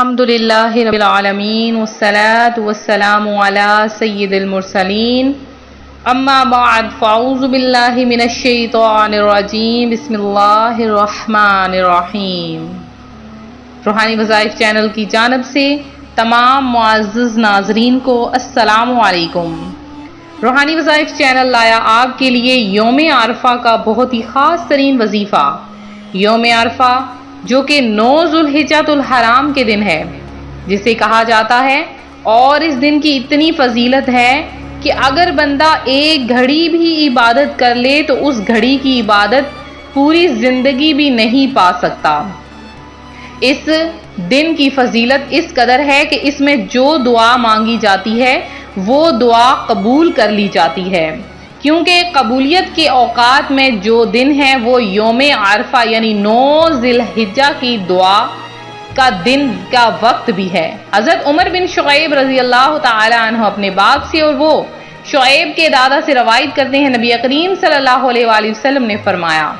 الحمدللہ رب العالمین والصلاة والسلام علی سید المرسلین اما بعد فاعوذ باللہ من الشیطان الرجیم بسم اللہ الرحمن الرحیم۔ روحانی وظائف چینل کی جانب سے تمام معزز ناظرین کو السلام علیکم۔ روحانی وظائف چینل لایا آپ کے لیے یوم عرفہ کا بہت ہی خاص ترین وظیفہ، یوم عرفہ جو کہ 9 ذوالحجۃ الحرام کے دن ہے، جسے کہا جاتا ہے اور اس دن کی اتنی فضیلت ہے کہ اگر بندہ ایک گھڑی بھی عبادت کر لے تو اس گھڑی کی عبادت پوری زندگی بھی نہیں پا سکتا۔ اس دن کی فضیلت اس قدر ہے کہ اس میں جو دعا مانگی جاتی ہے وہ دعا قبول کر لی جاتی ہے، کیونکہ قبولیت کے اوقات میں جو دن ہے وہ یوم عرفہ یعنی 9 ذی الحجہ کی دعا کا دن کا وقت بھی ہے۔ حضرت عمر بن شعیب رضی اللہ تعالی عنہ اپنے باپ سے اور وہ شعیب کے دادا سے روایت کرتے ہیں، نبی کریم صلی اللہ علیہ وآلہ وسلم نے فرمایا،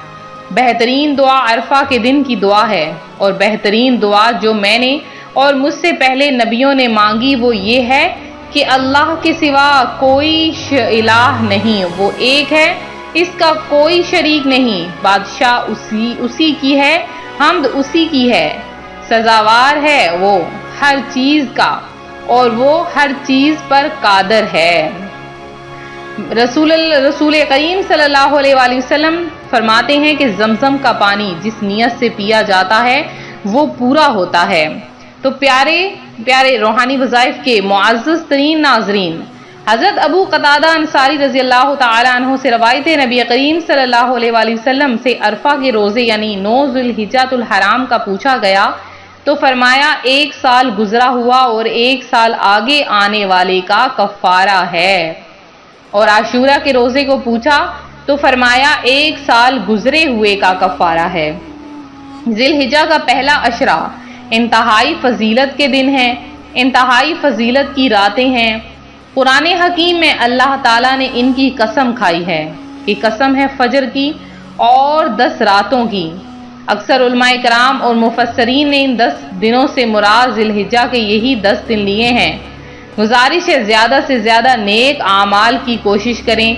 بہترین دعا عرفہ کے دن کی دعا ہے، اور بہترین دعا جو میں نے اور مجھ سے پہلے نبیوں نے مانگی وہ یہ ہے کہ اللہ کے سوا کوئی الہ نہیں، وہ ایک ہے، اس کا کوئی شریک نہیں، بادشاہ اسی کی ہے، حمد اسی کی ہے، سزاوار ہے وہ ہر چیز کا اور وہ ہر چیز پر قادر ہے۔ رسول کریم صلی اللہ علیہ وآلہ وسلم فرماتے ہیں کہ زمزم کا پانی جس نیت سے پیا جاتا ہے وہ پورا ہوتا ہے۔ تو پیارے روحانی وظائف کے معزز ترین ناظرین، حضرت ابو قتادہ انصاری رضی اللہ تعالی عنہ سے روایت ہے، نبی کریم صلی اللہ علیہ وآلہ وسلم سے عرفہ کے روزے یعنی 9 ذوالحجۃ الحرام کا پوچھا گیا تو فرمایا 1 سال گزرا ہوا اور 1 سال آگے آنے والے کا کفارہ ہے، اور عاشورہ کے روزے کو پوچھا تو فرمایا 1 سال گزرے ہوئے کا کفارہ ہے۔ ذی الحجہ کا پہلا عشرہ انتہائی فضیلت کے دن ہیں، انتہائی فضیلت کی راتیں ہیں۔ قرآن حکیم میں اللہ تعالیٰ نے ان کی قسم کھائی ہے کہ قسم ہے فجر کی اور 10 راتوں کی۔ اکثر علماء کرام اور مفسرین نے ان 10 دنوں سے مراد ذی الحجہ کے یہی 10 دن لیے ہیں۔ گزارش ہے زیادہ سے زیادہ نیک اعمال کی کوشش کریں،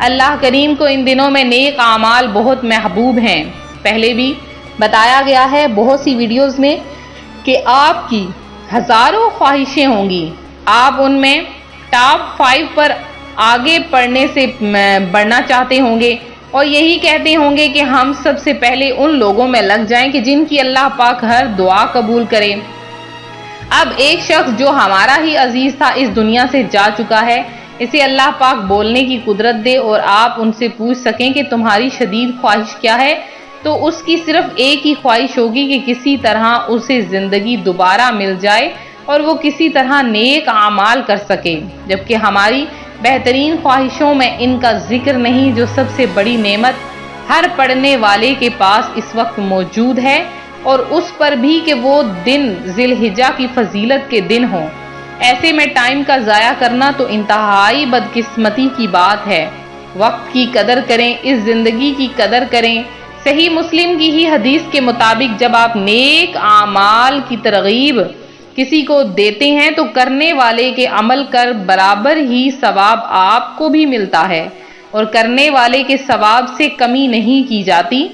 اللہ کریم کو ان دنوں میں نیک اعمال بہت محبوب ہیں۔ پہلے بھی بتایا گیا ہے بہت سی ویڈیوز میں کہ آپ کی ہزاروں خواہشیں ہوں گی، آپ ان میں ٹاپ 5 پر آگے بڑھنا چاہتے ہوں گے اور یہی کہتے ہوں گے کہ ہم سب سے پہلے ان لوگوں میں لگ جائیں کہ جن کی اللہ پاک ہر دعا قبول کرے۔ اب ایک شخص جو ہمارا ہی عزیز تھا اس دنیا سے جا چکا ہے، اسے اللہ پاک بولنے کی قدرت دے اور آپ ان سے پوچھ سکیں کہ تمہاری شدید خواہش کیا ہے، تو اس کی صرف ایک ہی خواہش ہوگی کہ کسی طرح اسے زندگی دوبارہ مل جائے اور وہ کسی طرح نیک اعمال کر سکے، جبکہ ہماری بہترین خواہشوں میں ان کا ذکر نہیں، جو سب سے بڑی نعمت ہر پڑھنے والے کے پاس اس وقت موجود ہے، اور اس پر بھی کہ وہ دن ذی الحجہ کی فضیلت کے دن ہوں۔ ایسے میں ٹائم کا ضائع کرنا تو انتہائی بدقسمتی کی بات ہے۔ وقت کی قدر کریں، اس زندگی کی قدر کریں۔ صحیح مسلم کی ہی حدیث کے مطابق جب آپ نیک اعمال کی ترغیب کسی کو دیتے ہیں تو کرنے والے کے عمل کر برابر ہی ثواب آپ کو بھی ملتا ہے، اور کرنے والے کے ثواب سے کمی نہیں کی جاتی۔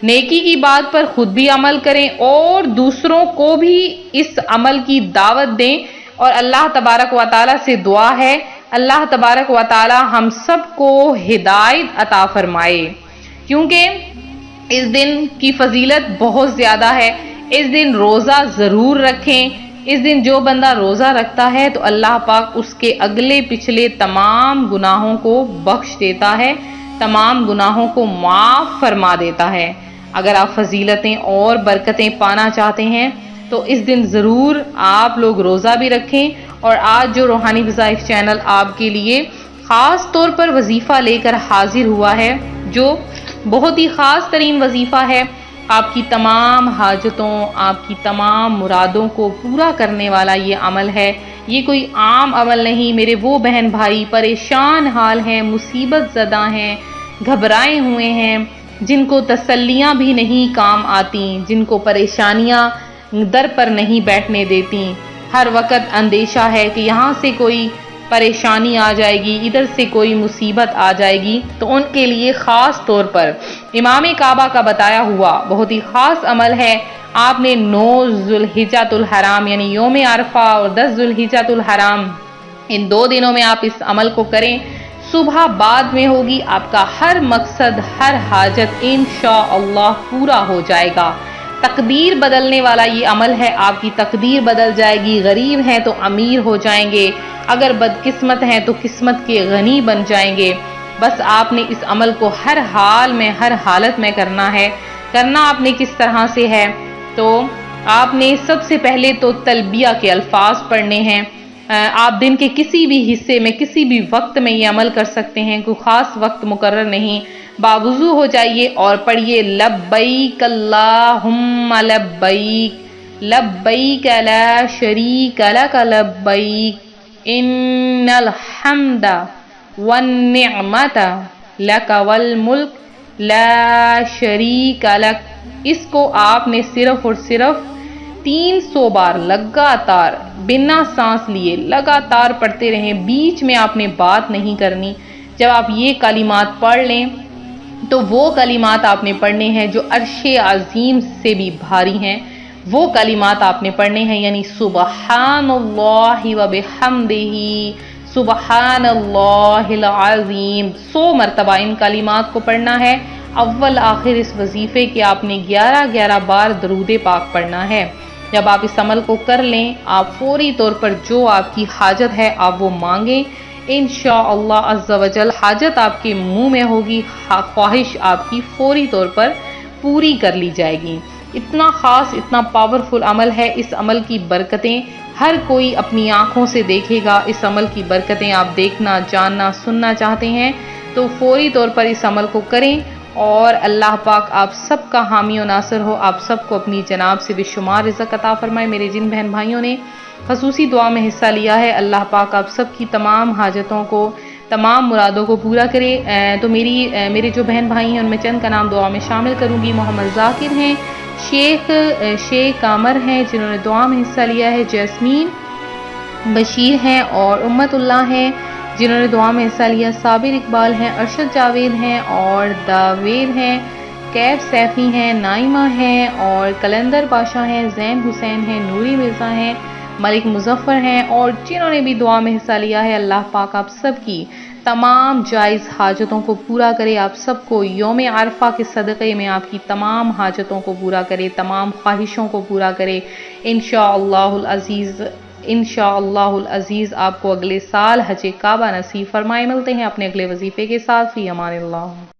نیکی کی بات پر خود بھی عمل کریں اور دوسروں کو بھی اس عمل کی دعوت دیں، اور اللہ تبارک و تعالیٰ سے دعا ہے اللہ تبارک و تعالیٰ ہم سب کو ہدایت عطا فرمائے، کیونکہ اس دن کی فضیلت بہت زیادہ ہے۔ اس دن روزہ ضرور رکھیں۔ اس دن جو بندہ روزہ رکھتا ہے تو اللہ پاک اس کے اگلے پچھلے تمام گناہوں کو بخش دیتا ہے، تمام گناہوں کو معاف فرما دیتا ہے۔ اگر آپ فضیلتیں اور برکتیں پانا چاہتے ہیں تو اس دن ضرور آپ لوگ روزہ بھی رکھیں۔ اور آج جو روحانی وظائف چینل آپ کے لیے خاص طور پر وظیفہ لے کر حاضر ہوا ہے، جو بہت ہی خاص ترین وظیفہ ہے، آپ کی تمام حاجتوں، آپ کی تمام مرادوں کو پورا کرنے والا یہ عمل ہے۔ یہ کوئی عام عمل نہیں۔ میرے وہ بہن بھائی پریشان حال ہیں، مصیبت زدہ ہیں، گھبرائے ہوئے ہیں، جن کو تسلیاں بھی نہیں کام آتی، جن کو پریشانیاں در پر نہیں بیٹھنے دیتی، ہر وقت اندیشہ ہے کہ یہاں سے کوئی پریشانی آ جائے گی، ادھر سے کوئی مصیبت آ جائے گی، تو ان کے لیے خاص طور پر امام کعبہ کا بتایا ہوا بہت ہی خاص عمل ہے۔ آپ نے 9 ذوالحجۃ الحرام یعنی یوم عرفہ اور 10 ذوالحجۃ الحرام ان 2 دنوں میں آپ اس عمل کو کریں۔ صبح بعد میں ہوگی، آپ کا ہر مقصد، ہر حاجت انشاءاللہ پورا ہو جائے گا۔ تقدیر بدلنے والا یہ عمل ہے، آپ کی تقدیر بدل جائے گی۔ غریب ہیں تو امیر ہو جائیں گے، اگر بدقسمت ہیں تو قسمت کے غنی بن جائیں گے۔ بس آپ نے اس عمل کو ہر حال میں، ہر حالت میں کرنا ہے۔ کرنا آپ نے کس طرح سے ہے؟ تو آپ نے سب سے پہلے تو تلبیہ کے الفاظ پڑھنے ہیں۔ آپ دن کے کسی بھی حصے میں، کسی بھی وقت میں یہ عمل کر سکتے ہیں، کوئی خاص وقت مقرر نہیں۔ باوضو ہو جائیے اور پڑھیے لبیک اللہم لبیک، لبیک لا شریک لک لبیک، ان الحمد والنعمت لک والملک لا شریک لک۔ اس کو آپ نے صرف اور صرف 300 بار لگاتار بنا سانس لیے لگاتار پڑھتے رہیں، بیچ میں آپ نے بات نہیں کرنی۔ جب آپ یہ کلمات پڑھ لیں تو وہ کلمات آپ نے پڑھنے ہیں جو عرش عظیم سے بھی بھاری ہیں، وہ کلمات آپ نے پڑھنے ہیں، یعنی سبحان اللہ وبحمدہ، سبحان اللہ العظیم، 100 مرتبہ ان کلمات کو پڑھنا ہے۔ اول آخر اس وظیفے کے آپ نے 11 بار درود پاک پڑھنا ہے۔ جب آپ اس عمل کو کر لیں، آپ فوری طور پر جو آپ کی حاجت ہے آپ وہ مانگیں، انشاءاللہ عز و جل حاجت آپ کے منہ میں ہوگی، خواہش آپ کی فوری طور پر پوری کر لی جائے گی۔ اتنا خاص، اتنا پاورفل عمل ہے، اس عمل کی برکتیں ہر کوئی اپنی آنکھوں سے دیکھے گا۔ اس عمل کی برکتیں آپ دیکھنا، جاننا، سننا چاہتے ہیں تو فوری طور پر اس عمل کو کریں، اور اللہ پاک آپ سب کا حامی و ناصر ہو، آپ سب کو اپنی جناب سے بے شمار رزق عطا فرمائے۔ میرے جن بہن بھائیوں نے خصوصی دعا میں حصہ لیا ہے، اللہ پاک آپ سب کی تمام حاجتوں کو، تمام مرادوں کو پورا کرے۔ تو میرے جو بہن بھائی ہیں ان میں چند کا نام دعا میں شامل کروں گی۔ محمد ذاکر ہیں، شیخ کامر ہیں جنہوں نے دعا میں حصہ لیا ہے، جیسمین بشیر ہیں، اور امت اللہ ہیں جنہوں نے دعا میں حصہ لیا، صابر اقبال ہیں، ارشد جاوید ہیں، اور داوید ہیں، کیف سیفی ہیں، نائمہ ہیں، اور کلندر بادشاہ ہیں، زین حسین ہیں، نوری مرزا ہیں، ملک مظفر ہیں، اور جنہوں نے بھی دعا میں حصہ لیا ہے، اللہ پاک آپ سب کی تمام جائز حاجتوں کو پورا کرے، آپ سب کو یوم عرفہ کے صدقے میں آپ کی تمام حاجتوں کو پورا کرے، تمام خواہشوں کو پورا کرے، انشاءاللہ العزیز آپ کو اگلے سال حج کعبہ نصیب فرمائے۔ ملتے ہیں اپنے اگلے وظیفے کے ساتھ، فی امان اللہ۔